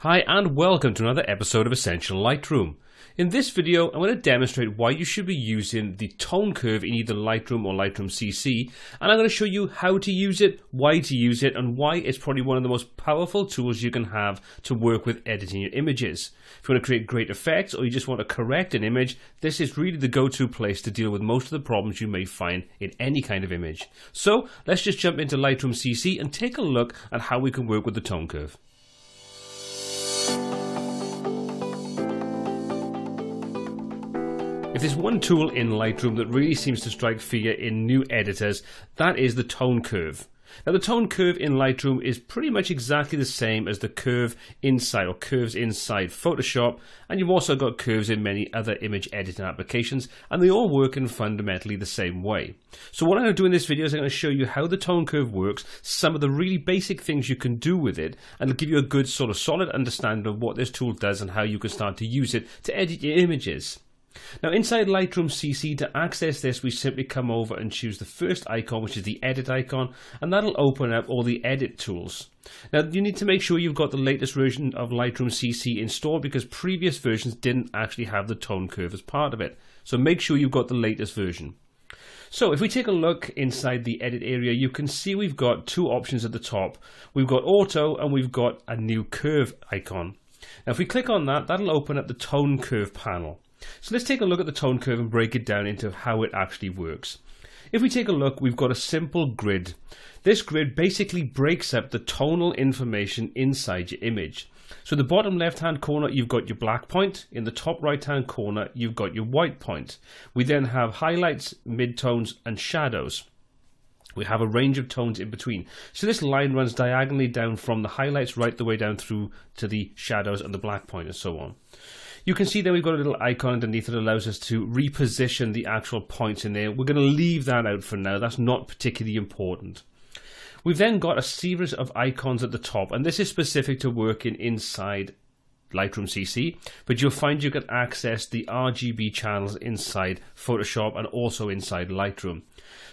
Hi and welcome to another episode of Essential Lightroom. In this video I'm going to demonstrate why you should be using the tone curve in either Lightroom or Lightroom CC, and I'm going to show you how to use it, why to use it, and why it's probably one of the most powerful tools you can have to work with editing your images. If you want to create great effects or you just want to correct an image, this is really the go-to place to deal with most of the problems you may find in any kind of image. So let's just jump into Lightroom CC and take a look at how we can work with the tone curve. If there's one tool in Lightroom that really seems to strike fear in new editors, that is the tone curve. Now the tone curve in Lightroom is pretty much exactly the same as the curve inside or curves inside Photoshop, and you've also got curves in many other image editing applications, and they all work in fundamentally the same way. So what I'm going to do in this video is I'm going to show you how the tone curve works, some of the really basic things you can do with it, and it'll give you a good sort of solid understanding of what this tool does and how you can start to use it to edit your images. Now inside Lightroom CC, to access this, we simply come over and choose the first icon, which is the edit icon, and that'll open up all the edit tools. Now you need to make sure you've got the latest version of Lightroom CC installed, because previous versions didn't actually have the tone curve as part of it. So make sure you've got the latest version. So if we take a look inside the edit area, you can see we've got two options at the top. We've got auto and we've got a new curve icon. Now if we click on that, that'll open up the tone curve panel. So let's take a look at the tone curve and break it down into how it actually works. If we take a look, we've got a simple grid. This grid basically breaks up the tonal information inside your image. So in the bottom left hand corner you've got your black point, in the top right hand corner you've got your white point. We then have highlights, midtones and shadows. We have a range of tones in between. So this line runs diagonally down from the highlights right the way down through to the shadows and the black point and so on. You can see that we've got a little icon underneath that allows us to reposition the actual points in there. We're going to leave that out for now. That's not particularly important. We've then got a series of icons at the top, and this is specific to working inside Lightroom CC, but you'll find you can access the RGB channels inside Photoshop and also inside Lightroom.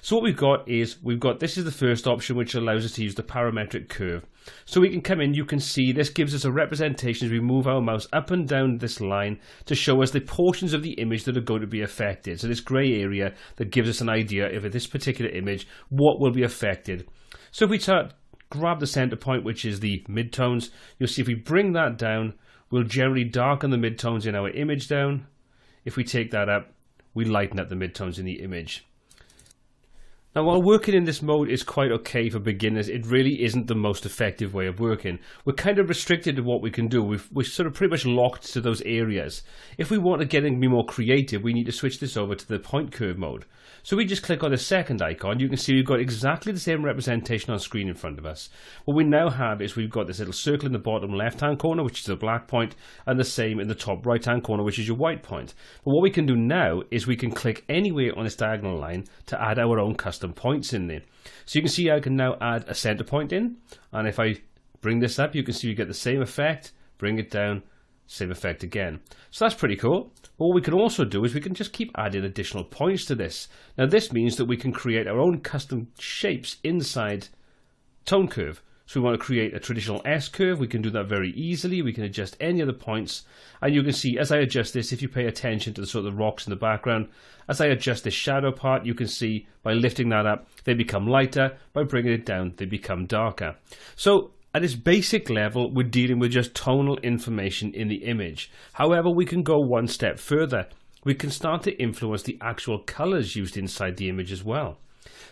So what we've got is, this is the first option, which allows us to use the parametric curve. So we can come in, you can see this gives us a representation as we move our mouse up and down this line to show us the portions of the image that are going to be affected. So this grey area that gives us an idea of this particular image, what will be affected. So if we grab the center point, which is the midtones, you'll see if we bring that down, we'll generally darken the midtones in our image down. If we take that up, we lighten up the midtones in the image. Now while working in this mode is quite okay for beginners, it really isn't the most effective way of working. We're kind of restricted to what we can do. We're sort of pretty much locked to those areas. If we want to get and be more creative, we need to switch this over to the point curve mode. So we just click on the second icon. You can see we've got exactly the same representation on screen in front of us. What we now have is we've got this little circle in the bottom left hand corner, which is the black point, and the same in the top right hand corner, which is your white point. But what we can do now is we can click anywhere on this diagonal line to add our own custom points in there. So you can see I can now add a center point in, and if I bring this up, you can see you get the same effect. Bring it down, same effect again. So that's pretty cool. What we can also do is we can just keep adding additional points to this. Now this means that we can create our own custom shapes inside tone curve. So we want to create a traditional S curve, we can do that very easily. We can adjust any of the points, and you can see as I adjust this, if you pay attention to the sort of the rocks in the background, as I adjust this shadow part, you can see by lifting that up they become lighter, by bringing it down they become darker. So at its basic level, we're dealing with just tonal information in the image. However, we can go one step further. We can start to influence the actual colors used inside the image as well.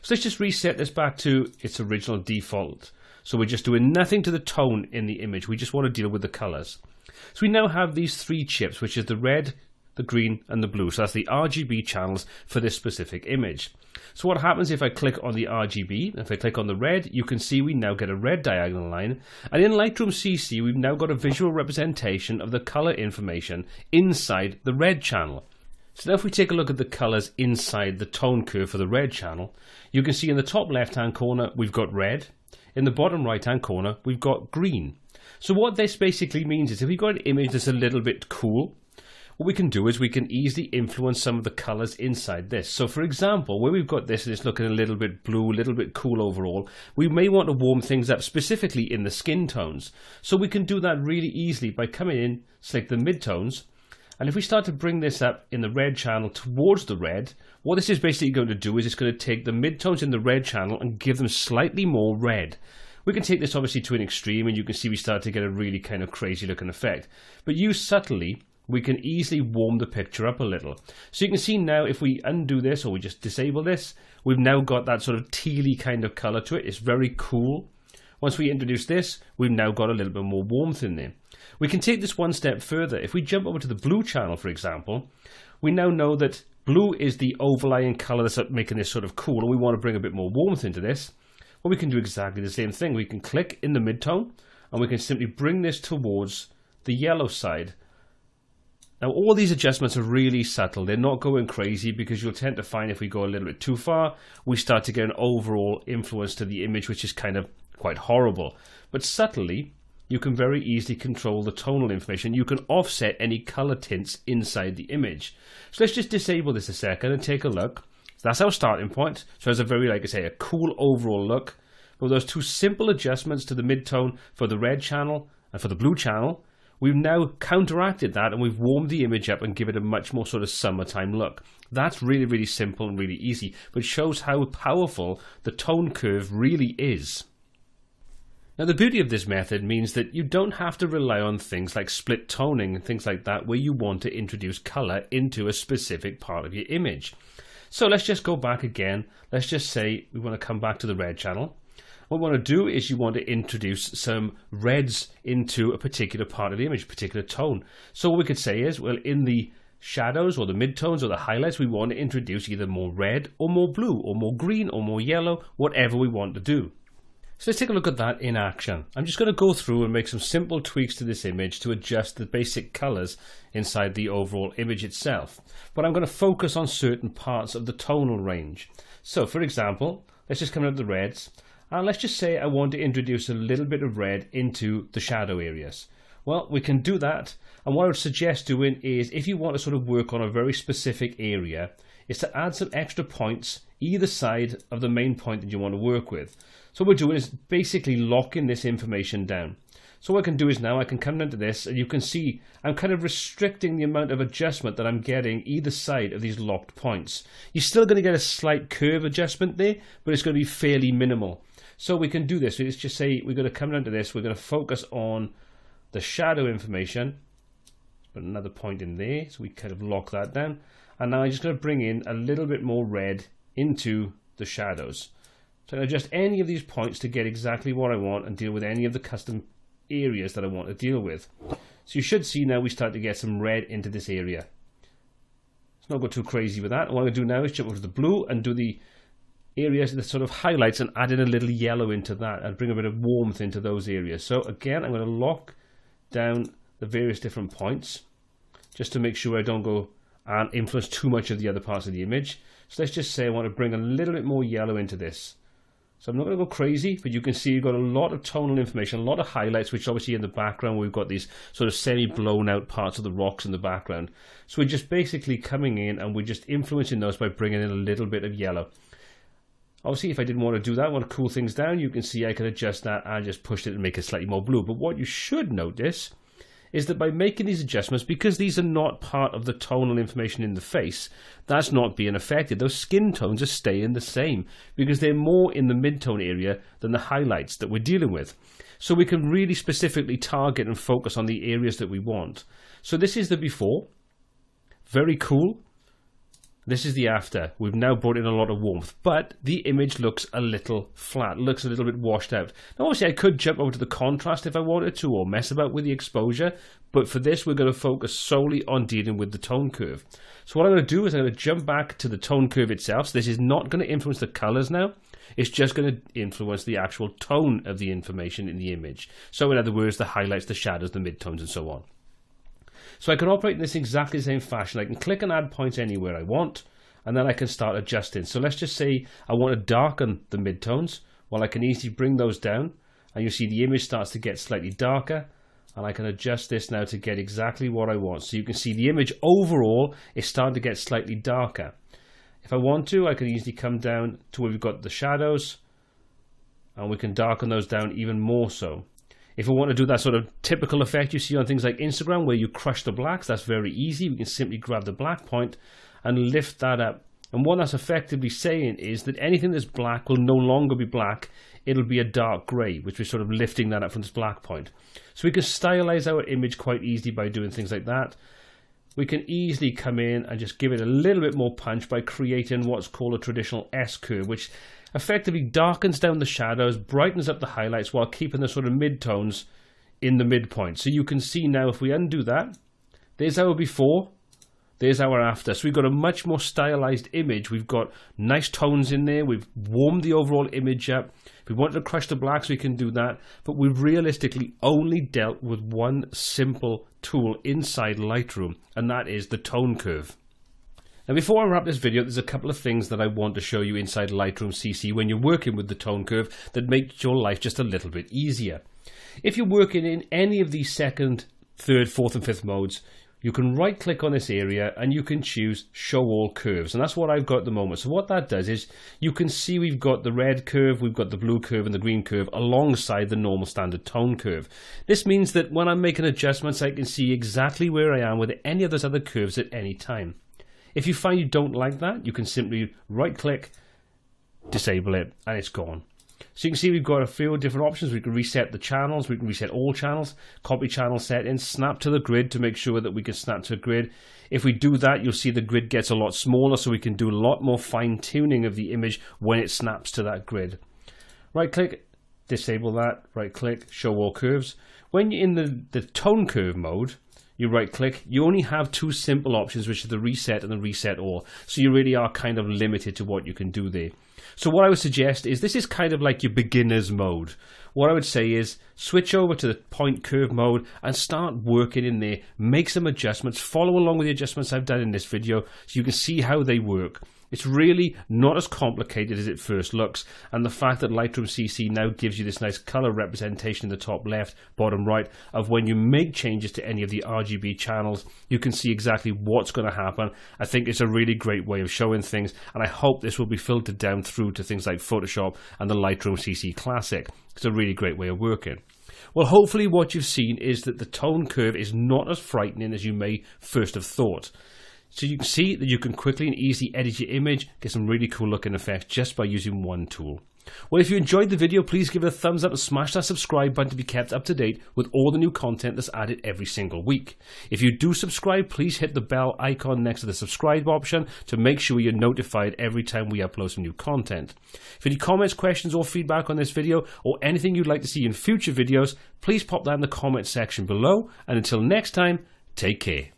So let's just reset this back to its original default. So we're just doing nothing to the tone in the image. We just want to deal with the colors. So we now have these three chips, which is the red, the green and the blue. So that's the RGB channels for this specific image. So what happens if I click on the RGB, if I click on the red, you can see we now get a red diagonal line. And in Lightroom CC, we've now got a visual representation of the color information inside the red channel. So now if we take a look at the colors inside the tone curve for the red channel, you can see in the top left hand corner, we've got red. In the bottom right hand corner, we've got green. So what this basically means is if we've got an image that's a little bit cool, what we can do is we can easily influence some of the colors inside this. So for example, where we've got this and it's looking a little bit blue, a little bit cool overall, we may want to warm things up specifically in the skin tones. So we can do that really easily by coming in, select the midtones, and if we start to bring this up in the red channel towards the red, what this is basically going to do is it's going to take the midtones in the red channel and give them slightly more red. We can take this obviously to an extreme and you can see we start to get a really kind of crazy looking effect. But used subtly, we can easily warm the picture up a little. So you can see now if we undo this or we just disable this, we've now got that sort of tealy kind of color to it. It's very cool. Once we introduce this, we've now got a little bit more warmth in there. We can take this one step further. If we jump over to the blue channel, for example, we now know that blue is the overlying color that's making this sort of cool, and we want to bring a bit more warmth into this. Well, we can do exactly the same thing. We can click in the midtone, and we can simply bring this towards the yellow side. Now, all these adjustments are really subtle. They're not going crazy because you'll tend to find if we go a little bit too far, we start to get an overall influence to the image, which is kind of quite horrible. But subtly, you can very easily control the tonal information. You can offset any color tints inside the image. So let's just disable this a second and take a look. So that's our starting point. So it's a very, like I say, a cool overall look. With those two simple adjustments to the midtone for the red channel and for the blue channel, we've now counteracted that and we've warmed the image up and give it a much more sort of summertime look. That's really, really simple and really easy, but shows how powerful the tone curve really is. Now, the beauty of this method means that you don't have to rely on things like split toning and things like that where you want to introduce color into a specific part of your image. So let's just go back again. Let's just say we want to come back to the red channel. What we want to do is you want to introduce some reds into a particular part of the image, a particular tone. So what we could say is, well, in the shadows or the midtones or the highlights, we want to introduce either more red or more blue or more green or more yellow, whatever we want to do. So let's take a look at that in action. I'm just going to go through and make some simple tweaks to this image to adjust the basic colors inside the overall image itself. But I'm going to focus on certain parts of the tonal range. So for example, let's just come into the reds. And let's just say I want to introduce a little bit of red into the shadow areas. Well, we can do that. And what I would suggest doing is, if you want to sort of work on a very specific area, is to add some extra points either side of the main point that you want to work with. So what we're doing is basically locking this information down. So what I can do is now I can come into this and you can see I'm kind of restricting the amount of adjustment that I'm getting either side of these locked points. You're still going to get a slight curve adjustment there, but it's going to be fairly minimal. So we can do this. Let's just say we're going to come into this. We're going to focus on the shadow information. Put another point in there. So we kind of lock that down. And now I'm just going to bring in a little bit more red into the shadows. So I can adjust any of these points to get exactly what I want and deal with any of the custom areas that I want to deal with. So you should see now we start to get some red into this area. Let's not go too crazy with that. What I'm going to do now is jump over to the blue and do the areas that sort of highlights and add in a little yellow into that and bring a bit of warmth into those areas. So again, I'm going to lock down the various different points just to make sure I don't go and influence too much of the other parts of the image. So let's just say I want to bring a little bit more yellow into this. So I'm not going to go crazy, but you can see you've got a lot of tonal information, a lot of highlights, which obviously in the background we've got these sort of semi-blown out parts of the rocks in the background. So we're just basically coming in and we're just influencing those by bringing in a little bit of yellow. Obviously, if I didn't want to do that, I want to cool things down, you can see I can adjust that and just push it and make it slightly more blue. But what you should notice is that by making these adjustments, because these are not part of the tonal information in the face, that's not being affected. Those skin tones are staying the same because they're more in the mid-tone area than the highlights that we're dealing with. So we can really specifically target and focus on the areas that we want. So this is the before. Very cool. This is the after. We've now brought in a lot of warmth, but the image looks a little flat, looks a little bit washed out. Now obviously I could jump over to the contrast if I wanted to, or mess about with the exposure, but for this we're going to focus solely on dealing with the tone curve. So what I'm going to do is I'm going to jump back to the tone curve itself. So this is not going to influence the colors now, it's just going to influence the actual tone of the information in the image. So in other words, the highlights, the shadows, the midtones and so on. So I can operate in this exactly the same fashion. I can click and add points anywhere I want, and then I can start adjusting. So let's just say I want to darken the midtones. Well, I can easily bring those down, and you see the image starts to get slightly darker, And I can adjust this now to get exactly what I want. So you can see the image overall is starting to get slightly darker. If I want to, I can easily come down to where we've got the shadows, and we can darken those down even more so. If I want to do that sort of typical effect you see on things like Instagram where you crush the blacks, that's very easy. We can simply grab the black point and lift that up. And what that's effectively saying is that anything that's black will no longer be black. It'll be a dark grey, which we're sort of lifting that up from this black point. So we can stylize our image quite easily by doing things like that. We can easily come in and just give it a little bit more punch by creating what's called a traditional S-curve, which effectively darkens down the shadows, brightens up the highlights while keeping the sort of mid-tones in the midpoint. So you can see now if we undo that, there's our before, there's our after. So we've got a much more stylized image. We've got nice tones in there. We've warmed the overall image up. If we wanted to crush the blacks, we can do that. But we've realistically only dealt with one simple tool inside Lightroom, and that is the tone curve. Now before I wrap this video, there's a couple of things that I want to show you inside Lightroom CC when you're working with the tone curve that make your life just a little bit easier. If you're working in any of these second, third, fourth and fifth modes, you can right click on this area and you can choose show all curves, and that's what I've got at the moment. So what that does is you can see we've got the red curve, we've got the blue curve and the green curve alongside the normal standard tone curve. This means that when I'm making adjustments I can see exactly where I am with any of those other curves at any time. If you find you don't like that, you can simply right click, disable it, and it's gone. So you can see we've got a few different options. We can reset the channels, we can reset all channels, copy channel settings, snap to the grid to make sure that we can snap to a grid. If we do that, you'll see the grid gets a lot smaller, so we can do a lot more fine tuning of the image when it snaps to that grid. Right click, disable that, right click, show all curves. When you're in the tone curve mode, you right click, you only have two simple options, which are the reset and the reset all. So you really are kind of limited to what you can do there. So what I would suggest is this is kind of like your beginner's mode. What I would say is switch over to the point curve mode and start working in there. Make some adjustments. Follow along with the adjustments I've done in this video so you can see how they work. It's really not as complicated as it first looks, and the fact that Lightroom CC now gives you this nice color representation in the top left, bottom right of when you make changes to any of the RGB channels, you can see exactly what's going to happen. I think it's a really great way of showing things, and I hope this will be filtered down through to things like Photoshop and the Lightroom CC Classic. It's a really great way of working. Well, hopefully what you've seen is that the tone curve is not as frightening as you may first have thought. So you can see that you can quickly and easily edit your image, get some really cool looking effects just by using one tool. Well, if you enjoyed the video, please give it a thumbs up and smash that subscribe button to be kept up to date with all the new content that's added every single week. If you do subscribe, please hit the bell icon next to the subscribe option to make sure you're notified every time we upload some new content. If any comments, questions or feedback on this video or anything you'd like to see in future videos, please pop that in the comment section below, and until next time, take care.